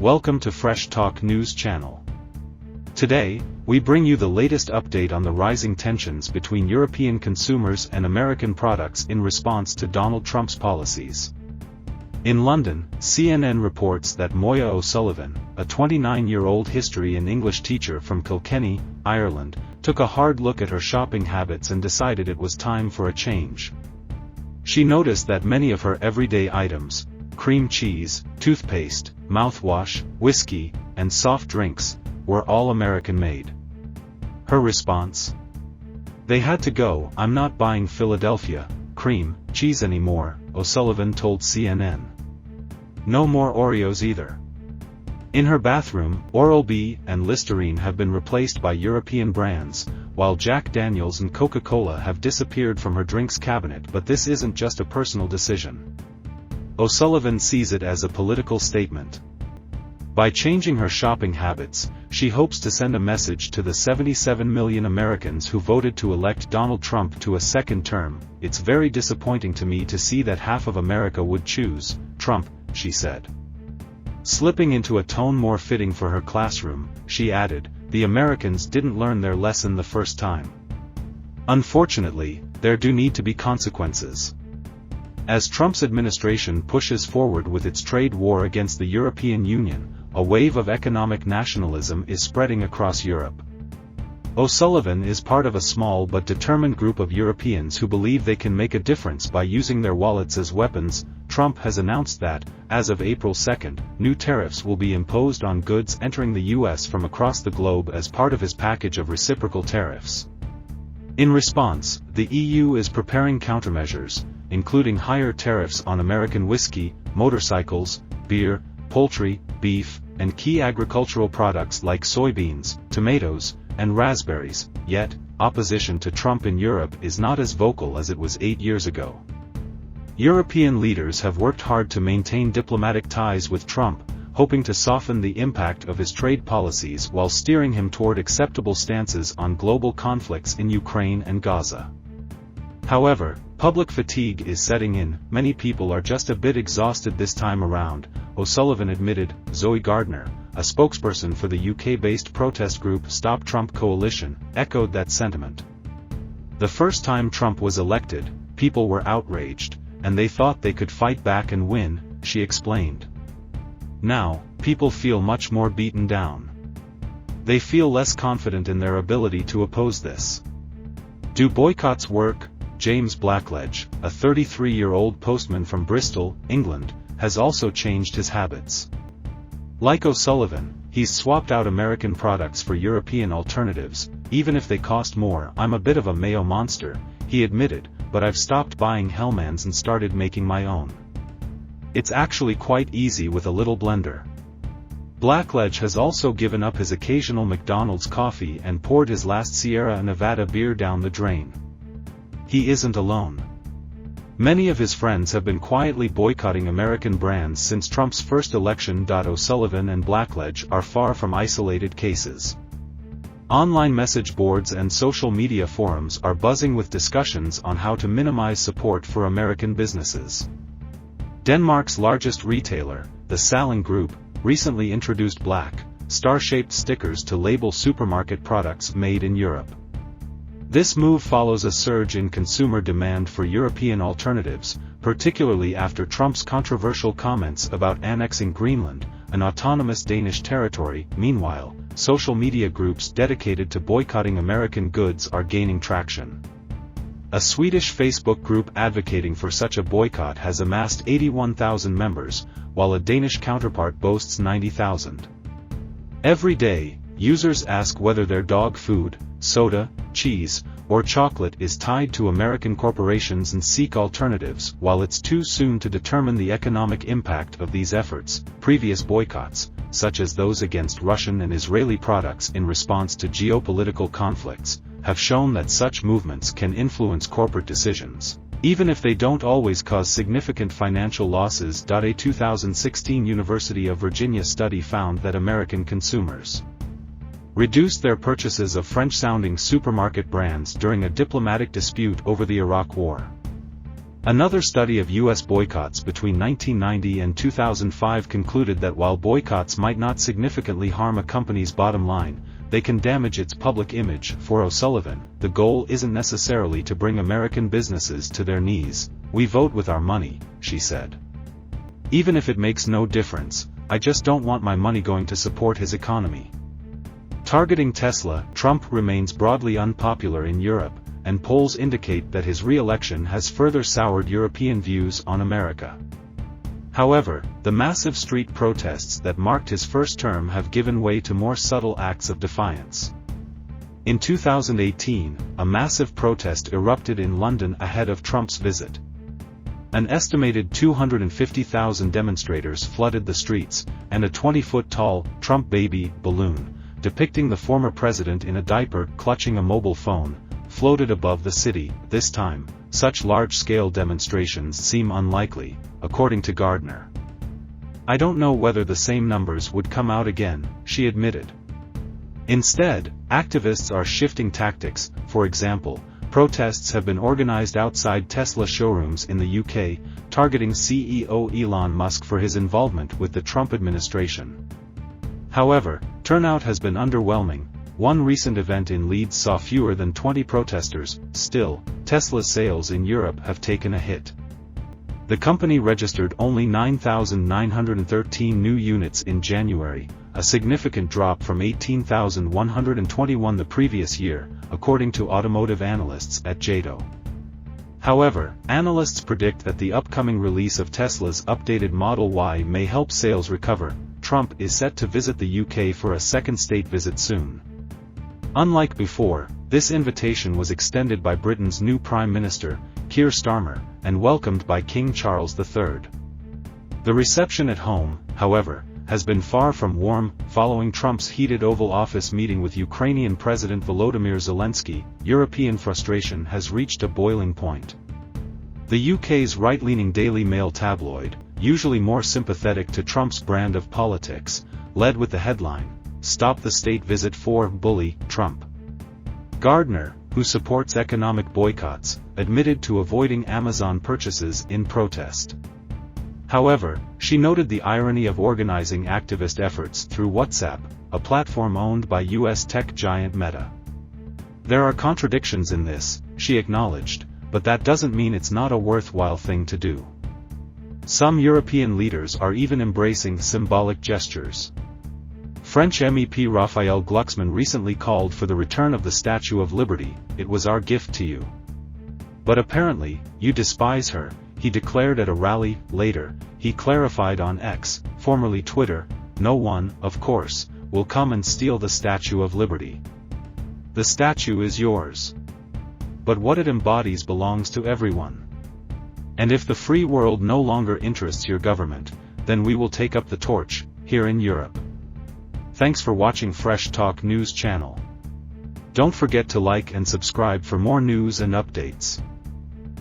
Welcome to Fresh Talk News Channel. Today, we bring you the latest update on the rising tensions between European consumers and American products in response to Donald Trump's policies. In London, CNN reports that Moya O'Sullivan, a 29-year-old history and English teacher from Kilkenny, Ireland, took a hard look at her shopping habits and decided it was time for a change. She noticed that many of her everyday items, cream cheese, toothpaste, mouthwash, whiskey, and soft drinks, were all American-made. Her response? "They had to go. I'm not buying Philadelphia cream cheese anymore," O'Sullivan told CNN. No more Oreos either. In her bathroom, Oral-B and Listerine have been replaced by European brands, while Jack Daniels and Coca-Cola have disappeared from her drinks cabinet. But this isn't just a personal decision. O'Sullivan sees it as a political statement. By changing her shopping habits, she hopes to send a message to the 77 million Americans who voted to elect Donald Trump to a second term. "It's very disappointing to me to see that half of America would choose Trump," she said. Slipping into a tone more fitting for her classroom, she added, "The Americans didn't learn their lesson the first time. Unfortunately, there do need to be consequences." As Trump's administration pushes forward with its trade war against the European Union, a wave of economic nationalism is spreading across Europe. O'Sullivan is part of a small but determined group of Europeans who believe they can make a difference by using their wallets as weapons. Trump has announced that, as of April 2, new tariffs will be imposed on goods entering the U.S. from across the globe as part of his package of reciprocal tariffs. In response, the EU is preparing countermeasures, including higher tariffs on American whiskey, motorcycles, beer, poultry, beef, and key agricultural products like soybeans, tomatoes, and raspberries. Yet, opposition to Trump in Europe is not as vocal as it was 8 years ago. European leaders have worked hard to maintain diplomatic ties with Trump, hoping to soften the impact of his trade policies while steering him toward acceptable stances on global conflicts in Ukraine and Gaza. However, public fatigue is setting in. Many people are just a bit exhausted this time around, O'Sullivan admitted. Zoe Gardner, a spokesperson for the UK-based protest group Stop Trump Coalition, echoed that sentiment. "The first time Trump was elected, people were outraged, and they thought they could fight back and win," she explained. "Now, people feel much more beaten down. They feel less confident in their ability to oppose this." Do boycotts work? James Blackledge, a 33-year-old postman from Bristol, England, has also changed his habits. Like O'Sullivan, he's swapped out American products for European alternatives, even if they cost more. "I'm a bit of a mayo monster," he admitted, "but I've stopped buying Hellmann's and started making my own. It's actually quite easy with a little blender." Blackledge has also given up his occasional McDonald's coffee and poured his last Sierra Nevada beer down the drain. He isn't alone. Many of his friends have been quietly boycotting American brands since Trump's first election. O'Sullivan and Blackledge are far from isolated cases. Online message boards and social media forums are buzzing with discussions on how to minimize support for American businesses. Denmark's largest retailer, the Salling Group, recently introduced black, star-shaped stickers to label supermarket products made in Europe. This move follows a surge in consumer demand for European alternatives, particularly after Trump's controversial comments about annexing Greenland, an autonomous Danish territory. Meanwhile, social media groups dedicated to boycotting American goods are gaining traction. A Swedish Facebook group advocating for such a boycott has amassed 81,000 members, while a Danish counterpart boasts 90,000. Every day, users ask whether their dog food, soda, cheese, or chocolate is tied to American corporations and seek alternatives. While it's too soon to determine the economic impact of these efforts, previous boycotts, such as those against Russian and Israeli products in response to geopolitical conflicts, have shown that such movements can influence corporate decisions, even if they don't always cause significant financial losses. A 2016 University of Virginia study found that American consumers reduced their purchases of French-sounding supermarket brands during a diplomatic dispute over the Iraq War. Another study of U.S. boycotts between 1990 and 2005 concluded that while boycotts might not significantly harm a company's bottom line, they can damage its public image. For O'Sullivan, the goal isn't necessarily to bring American businesses to their knees. "We vote with our money," she said. "Even if it makes no difference, I just don't want my money going to support his economy." Targeting Tesla, Trump remains broadly unpopular in Europe, and polls indicate that his re-election has further soured European views on America. However, the massive street protests that marked his first term have given way to more subtle acts of defiance. In 2018, a massive protest erupted in London ahead of Trump's visit. An estimated 250,000 demonstrators flooded the streets, and a 20-foot-tall "Trump baby" balloon, depicting the former president in a diaper clutching a mobile phone, floated above the city. This time, such large-scale demonstrations seem unlikely, according to Gardner. "I don't know whether the same numbers would come out again," she admitted. Instead, activists are shifting tactics. For example, protests have been organized outside Tesla showrooms in the UK, targeting CEO Elon Musk for his involvement with the Trump administration. However, turnout has been underwhelming. One recent event in Leeds saw fewer than 20 protesters. Still, Tesla's sales in Europe have taken a hit. The company registered only 9,913 new units in January, a significant drop from 18,121 the previous year, according to automotive analysts at JADO. However, analysts predict that the upcoming release of Tesla's updated Model Y may help sales recover. Trump is set to visit the UK for a second state visit soon. Unlike before, this invitation was extended by Britain's new Prime Minister, Keir Starmer, and welcomed by King Charles III. The reception at home, however, has been far from warm. Following Trump's heated Oval Office meeting with Ukrainian President Volodymyr Zelensky, European frustration has reached a boiling point. The UK's right-leaning Daily Mail tabloid, usually more sympathetic to Trump's brand of politics, led with the headline, "Stop the State Visit for Bully Trump." Gardner, who supports economic boycotts, admitted to avoiding Amazon purchases in protest. However, she noted the irony of organizing activist efforts through WhatsApp, a platform owned by US tech giant Meta. "There are contradictions in this," she acknowledged, "but that doesn't mean it's not a worthwhile thing to do." Some European leaders are even embracing symbolic gestures. French MEP Raphael Glucksmann recently called for the return of the Statue of Liberty. "It was our gift to you. But apparently, you despise her," he declared at a rally. Later, he clarified on X, formerly Twitter, "No one, of course, will come and steal the Statue of Liberty. The statue is yours. But what it embodies belongs to everyone. And if the free world no longer interests your government, then we will take up the torch, here in Europe." Thanks for watching Fresh Talk News channel. Don't forget to like and subscribe for more news and updates.